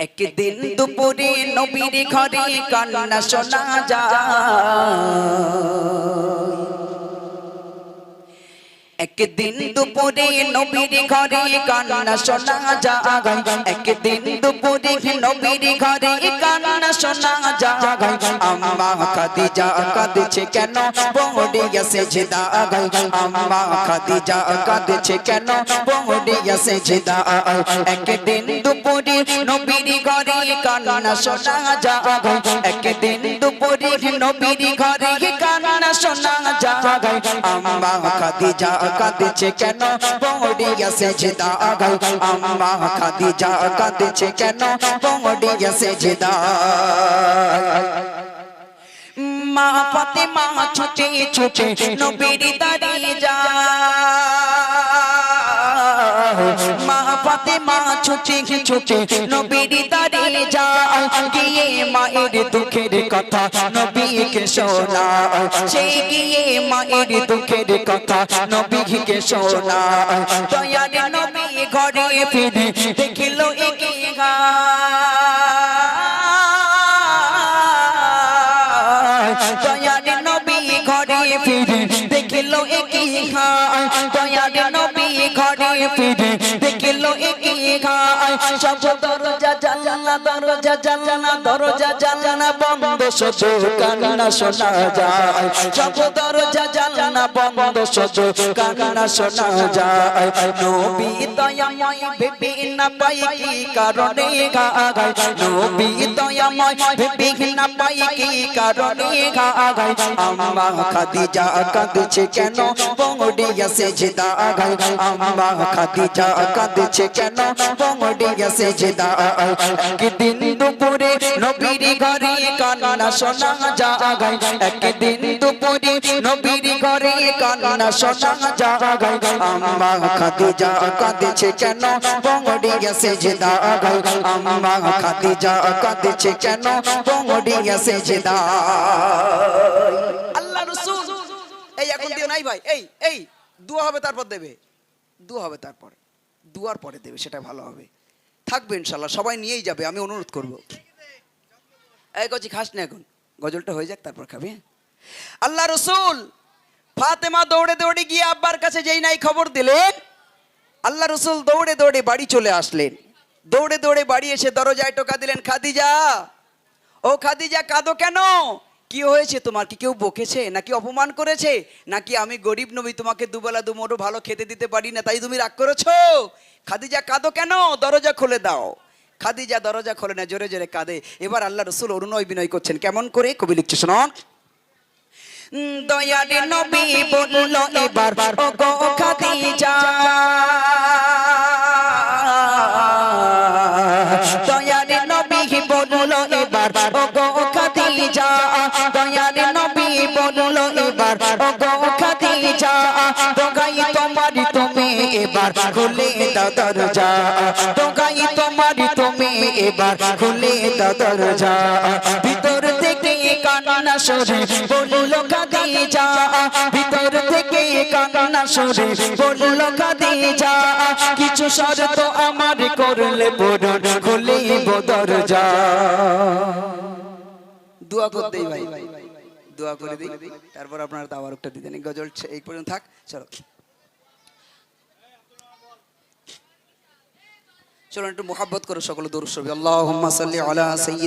একদিন দুপুরে নবীর ঘরে কান্না শোনা যায়। একদিন দুপুরে নবীর ঘরে কান্না শোনা যায়। একদিন দুপুরে নবীর ঘরে কান্না শোনা যায়। আম্মা খাদিজা কাঁদছে কেন পড়ে সেজদায়। আম্মা খাদিজা কাঁদছে কেন পড়ে সেজদায়। একদিন দুপুরে নবীর ঘরে কান্না শোনা যায়। একদিন দুপুরে নবীর ঘরে কান্না শোনা যায়। আম্মা খাদিজা কাঁদছে কেন পড়ে সেজদায়। আম্মা খাদিজা কাঁদছে কেন পড়ে সেজদায়। মা ফাতেমা ছুটে ছুটে নবীর দাঁড়িয়ে যায়। মা ফাতেমা ছুটে ছুটে নবীর দাঁড়িয়ে যায়। গিয়ে মায়ের দুঃখের কথা নবীকে শোনায়। সেই গিয়ে মায়ের দুঃখের কথা নবীকে শোনায়। দয়ার নবী ঘরে ফিরে দেখিল একে দয়ার নবী ঘরে ফিরে দেখিল একে ঘায়। দয়ার নবী ঘরে ফিরে দেখিল একে ঘায়। সব দরজা জানলা দরজা জানলা দরজা জানলা বন্ধ শুধু কান্না শোনা যায়। সব দরজা জানলা বন্ধ শুধু কান্না শোনা যায়। নবী দয়াময় ভেবে না পাই কি কারণে ঘায়। নবী দয়াময় ভেবে না পাই কি কারণে ঘায়। আম্মা খাদিজা কাঁদছে কেন পড়ে সেজদায়। আম্মা খাদিজা কাঁদছে কেন পড়ে সেজদায়। একদিন দুপুরে নবীর ঘরে কান্না শোনা যায়। একদিন দুপুরে নবীর ঘরে কান্না শোনা যায়। আম্মা খাদিজা কাঁদছে কেন পড়ে সেজদায়। আম্মা খাদিজা কাঁদছে কেন পড়ে সেজদায়। আল্লাহ রাসূল এই এখন দিও নাই ভাই। এই দোয়া হবে তারপর দেবে। দোয়া হবে তারপর, দুয়ার পরে দেবে, সেটা ভালো হবে। থাকবে ইনশাআল্লাহ, সবাই নিয়েই যাবে, আমি অনুরোধ করব। এই কচি খাস না, এখন গজলটা হয়ে যাক তারপর খাবে। আল্লাহ রাসূল ফাতেমা দৌড়ে দৌড়ে গিয়ে আব্বার কাছে যেই নাই খবর দিলেন, আল্লাহ রাসূল দৌড়ে দৌড়ে বাড়ি চলে আসলেন। দৌড়ে দৌড়ে বাড়ি এসে দরজায় টোকা দিলেন, খাদিজা, ও খাদিজা কাঁদো কেন? কি হয়েছে তোমার? কি কেউ বকেছে নাকি অপমান করেছে নাকি আমি গরিব নবী তোমাকে দুবেলা দুমুঠো ভালো খেতে দিতে পারি না তাই তুমি রাগ করেছো? খাদিজা কাঁদো কেন? দরজা খুলে দাও। খাদিজা দরজা খোলে না, জোরে জোরে কাঁদে। এবার আল্লাহ রাসূল অনুনয় বিনয় করছেন, কেমন করে? কবি লিখছে শুনুন। দয়ার নবী বলল এবার ও গো খাদিজা, দয়ার নবী বলল এবার ও গো খাদিজা, দয়ার নবী বলল এবার ও গো খাদিজা, দোগাই তোমার তুমি এবার খুলে দাও দরজা, দোগাই তোমার তুমি এবার খুলে দাও দরজা। ভিতর থেকে কান্না সরে বলল খাদিজা, ভিতর থেকে কান্না সরে বলল খাদিজা, কিছু শর্ত আমার করলে পূরণ খুলিব দরজা। দোয়া করতেই ভাই, দোয়া করে দিই, তারপর আপনারা তাওয়ারুকটা দিতেন। গজল এই পর্যন্ত থাক, চলো চলো একটু মুহাব্বত করো সকলে দরুদ শরীফ। আল্লাহুম্মা সাল্লি আলা সাইয়্যিদ